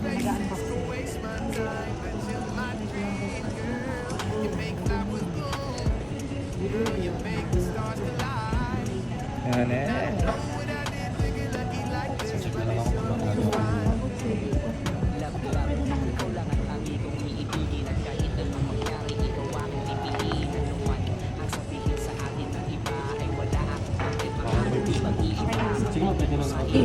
Nag-unbox ko. Yan eh. Sige mo, pwede lang ako.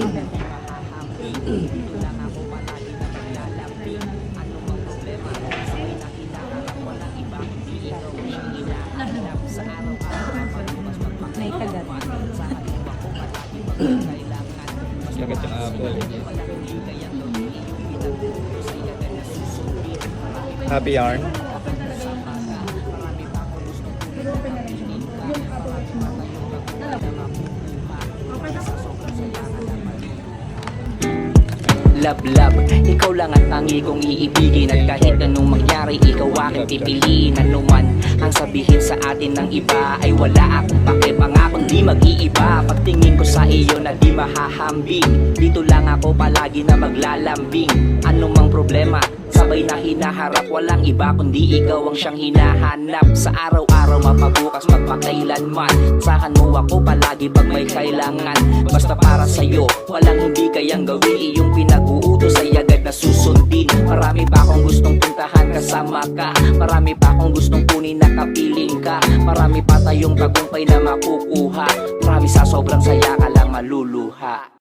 May kagat. Lagat yung apple. Happy yarn. Love, love, ikaw lang ang tangi kong iibigin. At kahit anong mangyari, ikaw aking pipiliin. Ano man ang sabihin sa atin ng iba, ay wala akong pake, pangakong di mag-iiba. Pagtingin ko sa iyo na di mahahambing, dito lang ako palagi na maglalambing. Ano mang problema, sabay na hinaharap, walang iba kundi ikaw ang siyang hinahanap. Sa araw-araw, mapabukas, magpakailanman, sahan mo ako palagi pag may kailangan. Basta para sa'yo, walang hindi kayang gawin. Iyong pinag-uutos ay agad na susundin. Marami pa akong gustong puntahan kasama ka, marami pa akong gustong kunin na kapiling ka, marami pa tayong tagumpay na makukuha, marami sa sobrang saya ka lang maluluha.